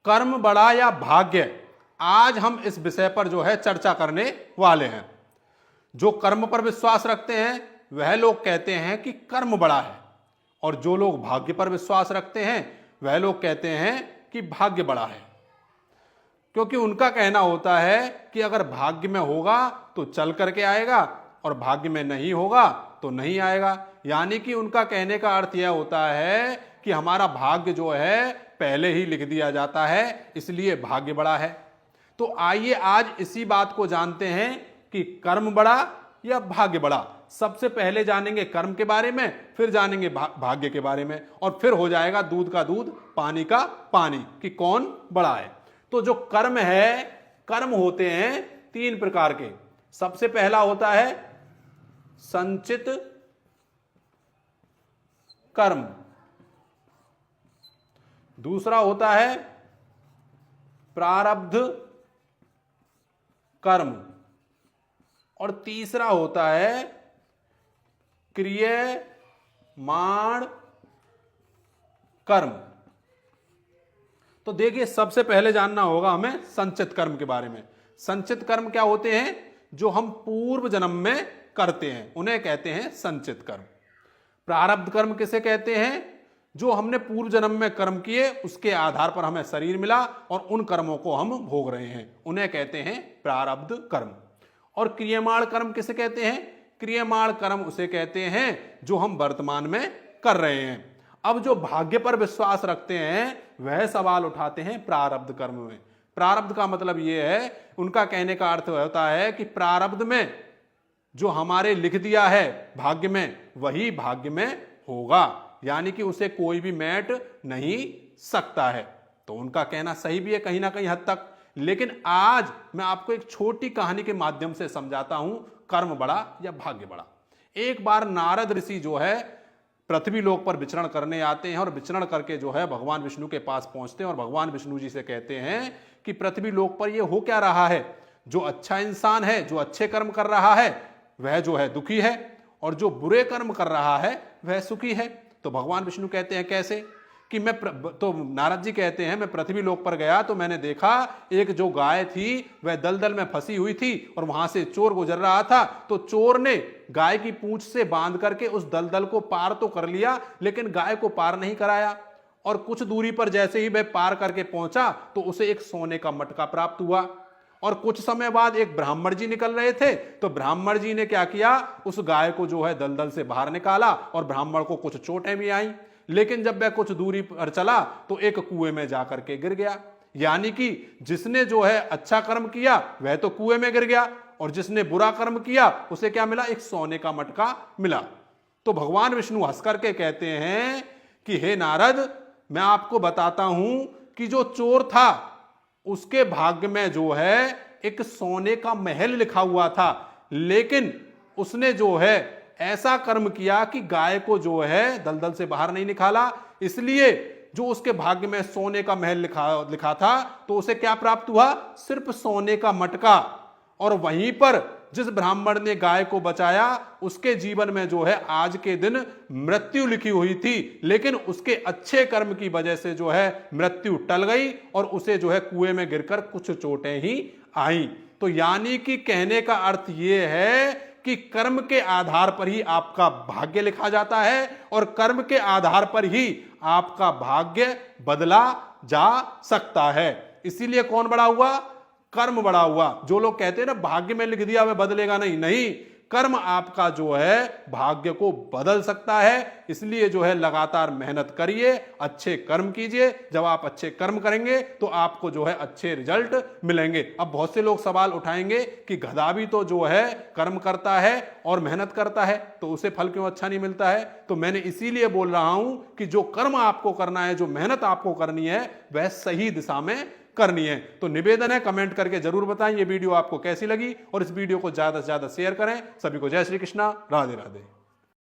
कर्म बड़ा या भाग्य, आज हम इस विषय पर जो है चर्चा करने वाले हैं। जो कर्म पर विश्वास रखते हैं वह लोग कहते हैं कि कर्म बड़ा है, और जो लोग भाग्य पर विश्वास रखते हैं वह लोग कहते हैं कि भाग्य बड़ा है। क्योंकि उनका कहना होता है कि अगर भाग्य में होगा तो चल करके आएगा और भाग्य में नहीं होगा तो नहीं आएगा। यानी कि उनका कहने का अर्थ यह होता है कि हमारा भाग्य जो है पहले ही लिख दिया जाता है, इसलिए भाग्य बड़ा है। तो आइए आज इसी बात को जानते हैं कि कर्म बड़ा या भाग्य बड़ा। सबसे पहले जानेंगे कर्म के बारे में, फिर जानेंगे भाग्य के बारे में, और फिर हो जाएगा दूध का दूध पानी का पानी कि कौन बड़ा है। तो जो कर्म है, कर्म होते हैं 3 प्रकार के। सबसे पहला होता है संचित कर्म, दूसरा होता है प्रारब्ध कर्म, और तीसरा होता है क्रियमाण कर्म। तो देखिए, सबसे पहले जानना होगा हमें संचित कर्म के बारे में। संचित कर्म क्या होते हैं? जो हम पूर्व जन्म में करते हैं उन्हें कहते हैं संचित कर्म। प्रारब्ध कर्म किसे कहते हैं? जो हमने पूर्व जन्म में कर्म किए उसके आधार पर हमें शरीर मिला और उन कर्मों को हम भोग रहे हैं, उन्हें कहते हैं प्रारब्ध कर्म। और क्रियमाण कर्म किसे कहते हैं? क्रियमाण कर्म उसे कहते हैं जो हम वर्तमान में कर रहे हैं। अब जो भाग्य पर विश्वास रखते हैं वह सवाल उठाते हैं प्रारब्ध कर्म में। प्रारब्ध का मतलब यह है, उनका कहने का अर्थ होता है कि प्रारब्ध में जो हमारे लिख दिया है भाग्य में, वही भाग्य में होगा, यानी कि उसे कोई भी मैट नहीं सकता है। तो उनका कहना सही भी है कहीं ना कहीं हद तक। लेकिन आज मैं आपको एक छोटी कहानी के माध्यम से समझाता हूं कर्म बड़ा या भाग्य बड़ा। एक बार नारद ऋषि जो है पृथ्वी लोक पर विचरण करने आते हैं, और विचरण करके जो है भगवान विष्णु के पास पहुंचते हैं और भगवान विष्णु जी से कहते हैं कि पृथ्वी लोक पर यह हो क्या रहा है? जो अच्छा इंसान है, जो अच्छे कर्म कर रहा है, वह जो है दुखी है, और जो बुरे कर्म कर रहा है वह सुखी है। तो भगवान विष्णु कहते हैं कैसे? कि तो नारद जी कहते हैं, मैं पृथ्वी लोक पर गया तो मैंने देखा एक जो गाय थी वह दलदल में फंसी हुई थी, और वहां से चोर गुजर रहा था। तो चोर ने गाय की पूंछ से बांध करके उस दलदल को पार तो कर लिया, लेकिन गाय को पार नहीं कराया। और कुछ दूरी पर जैसे ही वह पार करके पहुंचा तो उसे एक सोने का मटका प्राप्त हुआ। और कुछ समय बाद एक ब्राह्मण जी निकल रहे थे, तो ब्राह्मण जी ने क्या किया? उस गाय को जो है दलदल से बाहर निकाला, और ब्राह्मण को कुछ चोटें भी आई। लेकिन जब वह कुछ दूरी पर चला तो एक कुएं में जाकर के गिर गया। यानी कि जिसने जो है अच्छा कर्म किया वह तो कुएं में गिर गया, और जिसने बुरा कर्म किया उसे क्या मिला? एक सोने का मटका मिला। तो भगवान विष्णु हंस करके कहते हैं कि हे नारद, मैं आपको बताता हूं कि जो चोर था उसके भाग्य में जो है एक सोने का महल लिखा हुआ था, लेकिन उसने जो है ऐसा कर्म किया कि गाय को जो है दलदल से बाहर नहीं निकाला, इसलिए जो उसके भाग्य में सोने का महल लिखा था तो उसे क्या प्राप्त हुआ? सिर्फ सोने का मटका। और वहीं पर जिस ब्राह्मण ने गाय को बचाया उसके जीवन में जो है आज के दिन मृत्यु लिखी हुई थी, लेकिन उसके अच्छे कर्म की वजह से जो है मृत्यु टल गई और उसे जो है कुएं में गिरकर कुछ चोटें ही आई। तो यानी कि कहने का अर्थ यह है कि कर्म के आधार पर ही आपका भाग्य लिखा जाता है, और कर्म के आधार पर ही आपका भाग्य बदला जा सकता है। इसीलिए कौन बड़ा हुआ? कर्म बड़ा हुआ। जो लोग कहते हैं ना भाग्य में लिख दिया वह बदलेगा नहीं, नहीं, कर्म आपका जो है भाग्य को बदल सकता है। इसलिए जो है लगातार मेहनत करिए, अच्छे कर्म कीजिए। जब आप अच्छे कर्म करेंगे तो आपको जो है अच्छे रिजल्ट मिलेंगे। अब बहुत से लोग सवाल उठाएंगे कि गधा भी तो जो है कर्म करता है और मेहनत करता है, तो उसे फल क्यों अच्छा नहीं मिलता है? तो मैंने इसीलिए बोल रहा हूं कि जो कर्म आपको करना है, जो मेहनत आपको करनी है, वह सही दिशा में करनी है। तो निवेदन है, कमेंट करके जरूर बताएं ये वीडियो आपको कैसी लगी, और इस वीडियो को ज्यादा से ज्यादा शेयर करें। सभी को जय श्री कृष्णा, राधे राधे।